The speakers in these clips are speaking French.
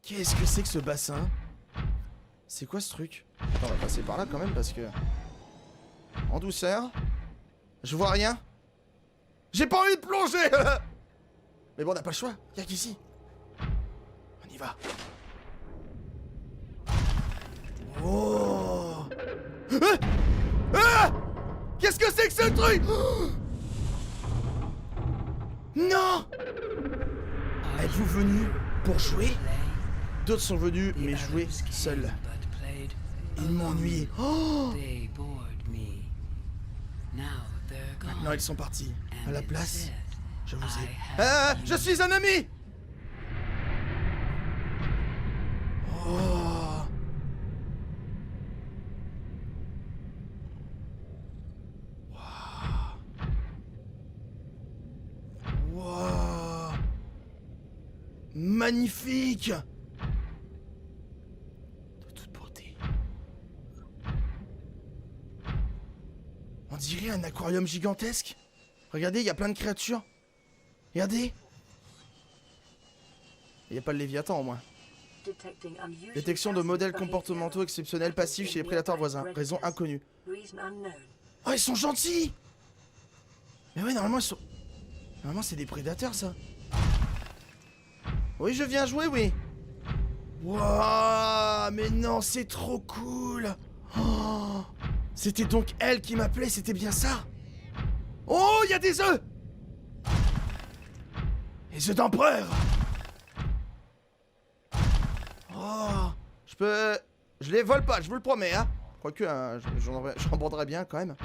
Qu'est-ce que c'est que ce bassin? C'est quoi ce truc? Attends, on va passer par là quand même parce que... En douceur. Je vois rien. J'ai pas envie de plonger. Mais bon, on n'a pas le choix. Y'a qu'ici. On y va. Oh. Qu'est-ce que c'est que ce truc? Non. Êtes-vous venus pour jouer? D'autres sont venus, mais jouer seuls. Ils m'ont ennuyé. Oh. Maintenant, ils sont partis. À la place, je vous ai... je suis un ami. Oh. Wow. Wow. Magnifique. De toute beauté. On dirait un aquarium gigantesque. Regardez, il y a plein de créatures. Regardez. Il n'y a pas le Léviathan au moins. Détection de modèles comportementaux exceptionnels passifs chez les prédateurs voisins. Raison inconnue. Oh, ils sont gentils. Mais ouais, normalement, ils sont... Normalement, c'est des prédateurs, ça. Oui, je viens jouer, oui. Wouah, mais non, c'est trop cool. Oh, c'était donc elle qui m'appelait, c'était bien ça. Oh, il y a des œufs. Les œufs d'empereur. Oh, je peux... Je les vole pas, je vous le promets, hein. Quoique, hein, j'en vendrais bien, quand même.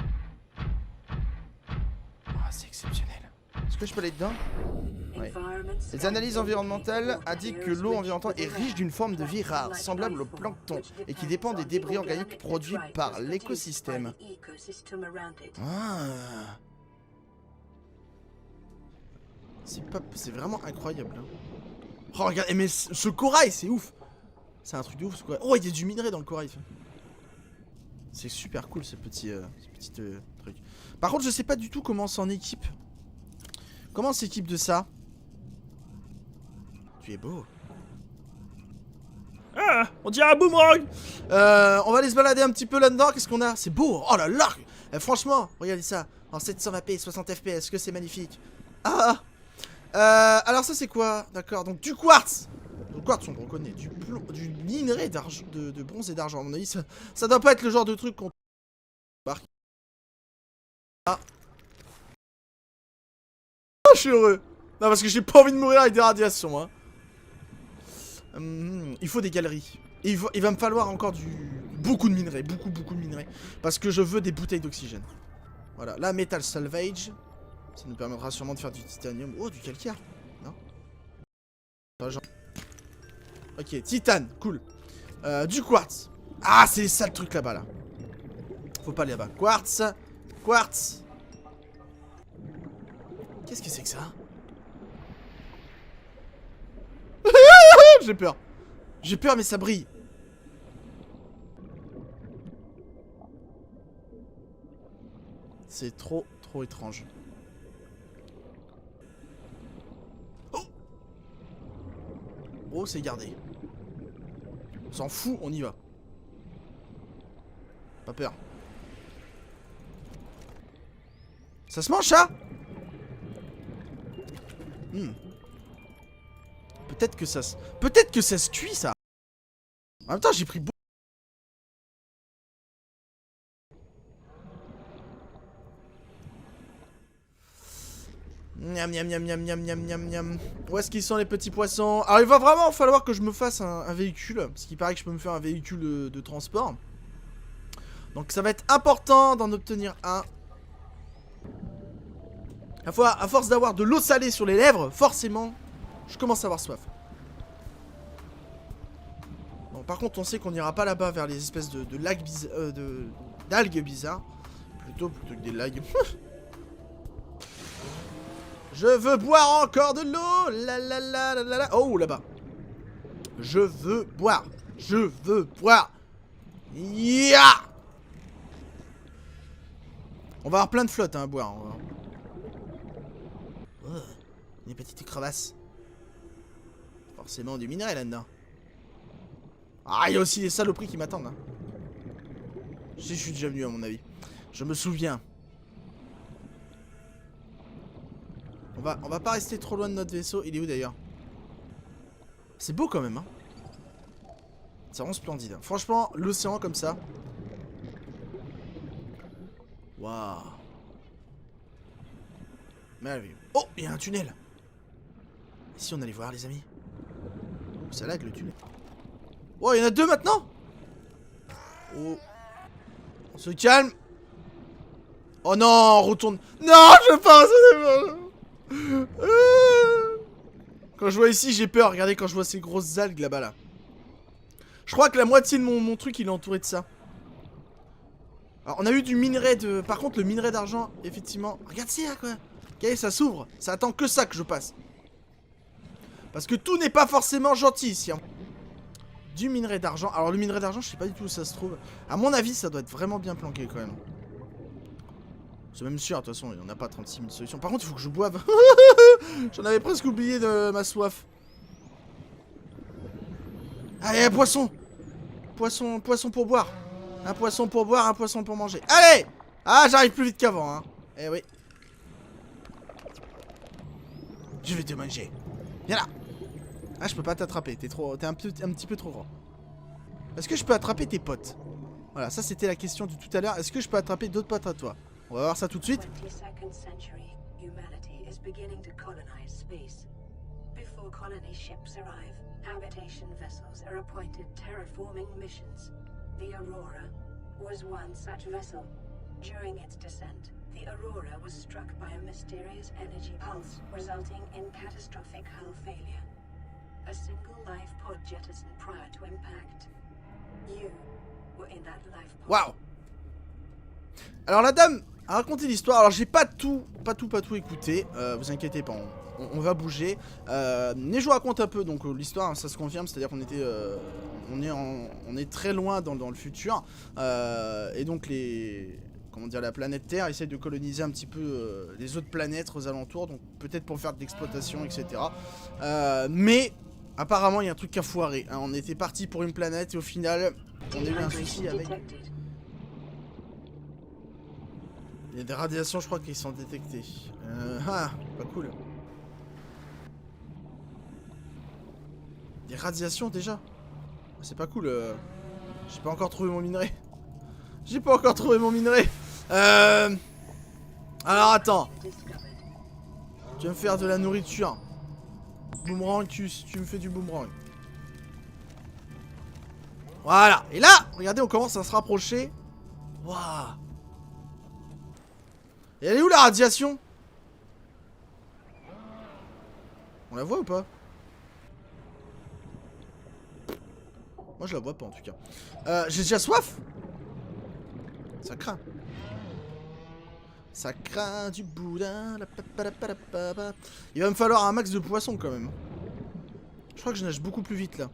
Oh, c'est exceptionnel. Est-ce que je peux aller dedans? Oui. Les analyses environnementales indiquent que l'eau environnante est riche d'une forme de vie rare, semblable au plancton, et qui dépend des débris organiques produits par l'écosystème. Ah. C'est vraiment incroyable. Hein. Oh, regarde, mais ce corail, c'est ouf. C'est un truc de ouf, ce corail. Oh, il y a du minerai dans le corail. C'est super cool, ce petit truc. Par contre, je sais pas du tout comment on s'en équipe. Comment on s'équipe de ça? Tu es beau. Ah, on dirait un boomerang. On va aller se balader un petit peu là-dedans. Qu'est-ce qu'on a? C'est beau. Oh là là. Franchement, regardez ça. En 720p, 60 fps, que c'est magnifique. Ah. Alors ça c'est quoi? D'accord, donc du quartz. Le quartz on le reconnaît. Du minerai d'argent, de bronze et d'argent. À mon avis, ça doit pas être le genre de truc qu'on... Ah. Je suis heureux. Non, parce que j'ai pas envie de mourir avec des radiations, hein. Il faut des galeries. Et il va me falloir encore beaucoup de minerais. Beaucoup de minerais. Parce que je veux des bouteilles d'oxygène. Voilà. Là, Metal Salvage. Ça nous permettra sûrement de faire du titanium. Oh, du calcaire. Non? Pas genre. Ok, titane. Cool. Du quartz. Ah, c'est les sales trucs là-bas, là. Faut pas aller là-bas. Quartz. Quartz. Qu'est-ce que c'est que ça? J'ai peur. J'ai peur, mais ça brille. C'est trop étrange. Oh! Oh, c'est gardé. On s'en fout, on y va. Pas peur. Ça se mange, ça? Peut-être que ça se cuit, ça. En même temps, j'ai pris beaucoup. Miam miam miam miam miam miam miam miam. Où est-ce qu'ils sont les petits poissons? Alors il va vraiment falloir que je me fasse un véhicule. Parce qu'il paraît que je peux me faire un véhicule de transport. Donc ça va être important d'en obtenir un. À force d'avoir de l'eau salée sur les lèvres, forcément, je commence à avoir soif. Bon, par contre, on sait qu'on n'ira pas là-bas vers les espèces de lacs bizarres, d'algues bizarres. Plutôt que des lags. Je veux boire encore de l'eau. La la la la la. Oh, là-bas. Je veux boire. Je veux boire. Ya. On va avoir plein de flotte hein, à boire. Oh, des petites crevasses. Forcément du minerai là-dedans. Ah, il y a aussi des saloperies qui m'attendent. Hein. Je suis déjà venu à mon avis. Je me souviens. On va pas rester trop loin de notre vaisseau. Il est où d'ailleurs? C'est beau quand même. Hein. C'est vraiment splendide. Hein. Franchement, l'océan comme ça. Waouh. Merveilleux. Oh, il y a un tunnel. Et si on allait voir les amis? Ça lag le tunnel. Oh, il y en a deux maintenant. Oh. On se calme. Oh non, on retourne. Non, je pense. Quand je vois ici, j'ai peur. Regardez quand je vois ces grosses algues là-bas là. Je crois que la moitié de mon truc il est entouré de ça. Alors on a eu du minerai de... Par contre le minerai d'argent, effectivement... Regarde ça quoi. Regardez, ça s'ouvre. Ça attend que ça que je passe. Parce que tout n'est pas forcément gentil ici. Hein. Du minerai d'argent. Alors le minerai d'argent, je sais pas du tout où ça se trouve. À mon avis, ça doit être vraiment bien planqué quand même. C'est même sûr, de toute façon, il n'y en a pas 36 000 solutions. Par contre, il faut que je boive. J'en avais presque oublié de ma soif. Allez, un poisson. Poisson pour boire. Un poisson pour boire, un poisson pour manger. Allez! Ah, j'arrive plus vite qu'avant, hein. Eh oui. Je vais te manger. Viens là. Ah, je peux pas t'attraper. T'es un petit peu trop grand. Est-ce que je peux attraper tes potes? Voilà, ça c'était la question de tout à l'heure. Est-ce que je peux attraper d'autres potes à toi? On va voir ça tout de suite. Habitation vessels are appointed terraforming missions. The Aurora was one such vessel. During its descent, the Aurora was struck by a mysterious energy pulse, resulting in catastrophic hull failure. A single life pod jettisoned prior to impact. You were in that life pod. Waouh! Alors la dame a raconté l'histoire. Alors j'ai pas tout écouté. Vous inquiétez pas. On va bouger. Mais je vous raconte un peu donc l'histoire, ça se confirme, c'est-à-dire qu'on était on est très loin dans le futur. Et donc la planète Terre essaye de coloniser un petit peu les autres planètes aux alentours, donc peut-être pour faire de l'exploitation, etc. Mais apparemment il y a un truc qui a foiré. Hein. On était parti pour une planète et au final on a eu un souci avec. Il y a des radiations, je crois, qui sont détectées. Pas cool. Des radiations déjà? C'est pas cool. J'ai pas encore trouvé mon minerai. Alors attends. Tu vas me faire de la nourriture. Boomerang, tu me fais du boomerang. Voilà. Et là, regardez, on commence à se rapprocher. Waouh. Et elle est où la radiation? On la voit ou pas? Moi je la vois pas en tout cas. J'ai déjà soif. Ça craint. Ça craint du boudin. Il va me falloir un max de poissons quand même. Je crois que je nage beaucoup plus vite là.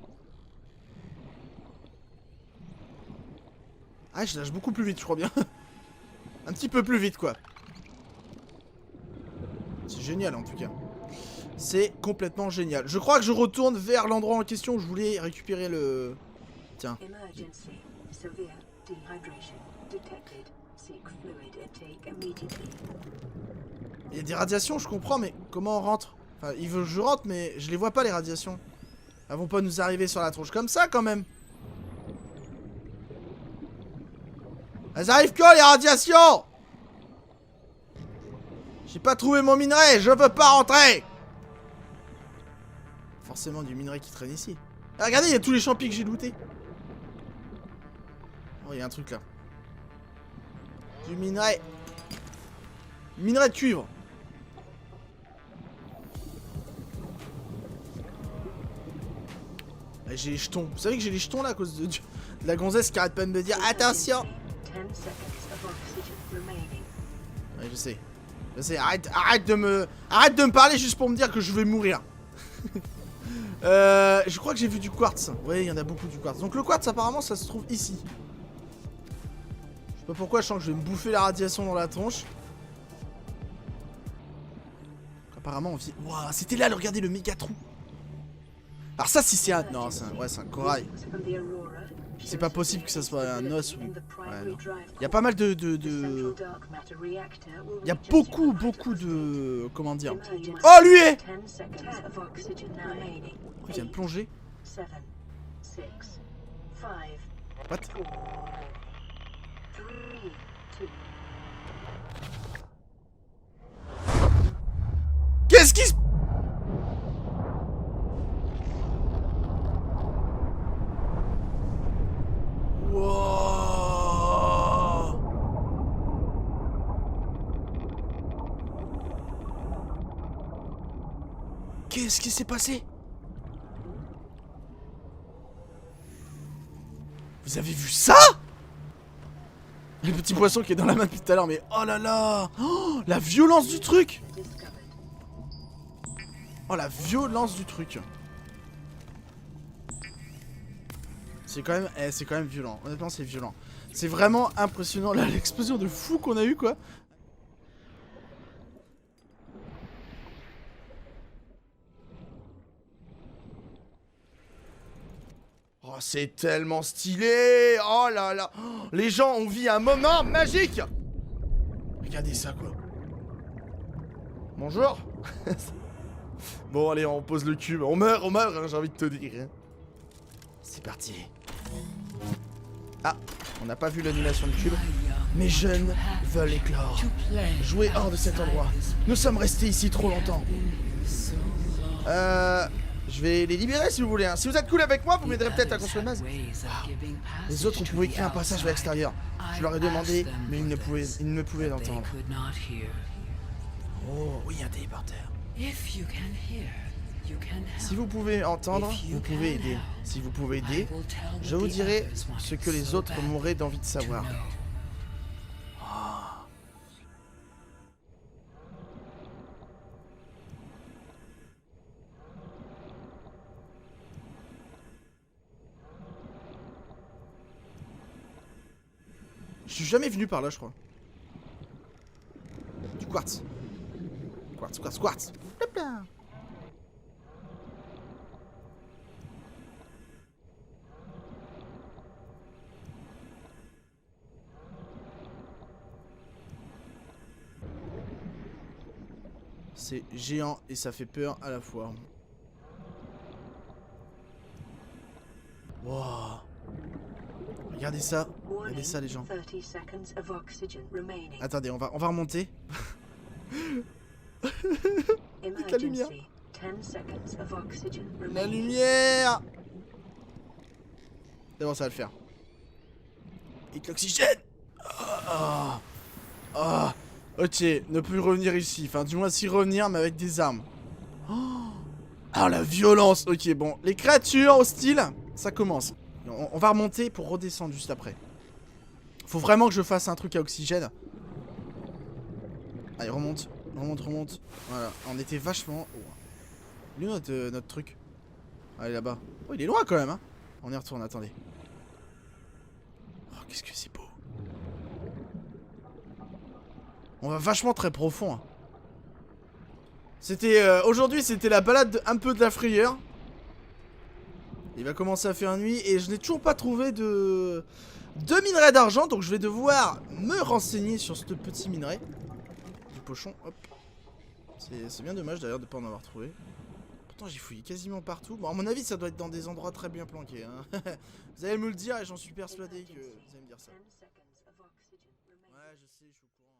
Ah je nage beaucoup plus vite je crois bien. Un petit peu plus vite quoi. C'est génial en tout cas. C'est complètement génial. Je crois que je retourne vers l'endroit en question où je voulais récupérer le... Tiens. Il y a des radiations, je comprends, mais comment on rentre? Enfin, il veut que je rentre, mais je les vois pas les radiations. Elles vont pas nous arriver sur la tronche comme ça quand même. Elles arrivent quand les radiations? J'ai pas trouvé mon minerai, je veux pas rentrer. Forcément du minerai qui traîne ici. Ah, regardez, il y a tous les champis que j'ai lootés. Oh, il y a un truc là. Du minerai. Minerai de cuivre. Ah, j'ai les jetons. Vous savez que j'ai les jetons là à cause de la gonzesse qui arrête pas de me dire attention. Ouais, je sais. Je sais, arrête de me parler juste pour me dire que je vais mourir. Je crois que j'ai vu du quartz. Ouais, il y en a beaucoup du quartz. Donc le quartz apparemment ça se trouve ici. Je sais pas pourquoi, je sens que je vais me bouffer la radiation dans la tronche. Apparemment on vit... Waouh, c'était là, regardez le méga trou. Alors ça, si c'est un... Non, c'est un corail. C'est pas possible que ça soit un os ou... Ouais, non. Il y a pas mal de... Il y a beaucoup de... Comment dire? Oh, lui est... Il vient de plonger. What? Qu'est-ce qui se... Wow. Qu'est-ce qui s'est passé? Vous avez vu ça? Le petit poisson qui est dans la main depuis tout à l'heure, mais oh là là, oh, la violence du truc. Oh la violence du truc. C'est quand même violent. Honnêtement, c'est violent. C'est vraiment impressionnant là, l'explosion de fou qu'on a eu quoi. Oh, c'est tellement stylé. Oh là là. Oh, les gens ont vu un moment magique. Regardez ça quoi. Bonjour. Bon allez, on pose le cube. On meurt, hein, j'ai envie de te dire. C'est parti. Ah, on n'a pas vu l'annulation de cube. Mes jeunes veulent éclore. Jouer hors de cet endroit. Nous sommes restés ici trop longtemps. Je vais les libérer si vous voulez. Hein. Si vous êtes cool avec moi, vous m'aiderez peut-être à construire une base. Ah. Les autres ont pu créer un passage vers l'extérieur. Je leur ai demandé, mais ils ne pouvaient l'entendre. Oh, oui, un téléporteur. Si vous pouvez entendre, vous pouvez aider. Si vous pouvez aider, je vous dirai ce que les autres m'auraient d'envie de savoir. Oh. Je suis jamais venu par là, je crois. Du quartz. Quartz. C'est géant et ça fait peur à la fois. Wow. Regardez ça les gens. Attendez, on va remonter. La lumière. La lumière. D'abord ça va le faire. Et l'oxygène. Ok, ne plus revenir ici. Enfin, du moins, si revenir, mais avec des armes. Ah, la violence. Ok, bon. Les créatures hostiles, ça commence. On va remonter pour redescendre juste après. Faut vraiment que je fasse un truc à oxygène. Allez, remonte. Voilà, on était vachement... Oh. Il est où notre truc? Allez, là-bas. Oh, il est loin quand même, hein. On y retourne, attendez. Oh, qu'est-ce que c'est beau. On va vachement très profond. Hein. C'était... aujourd'hui, c'était la balade un peu de la frayeur. Il va commencer à faire nuit et je n'ai toujours pas trouvé de minerai d'argent. Donc je vais devoir me renseigner sur ce petit minerai. Du pochon, hop. C'est bien dommage d'ailleurs de ne pas en avoir trouvé. Pourtant j'ai fouillé quasiment partout. Bon à mon avis ça doit être dans des endroits très bien planqués. Hein. Vous allez me le dire et j'en suis persuadé que vous allez me dire ça. Ouais je sais, je suis au courant.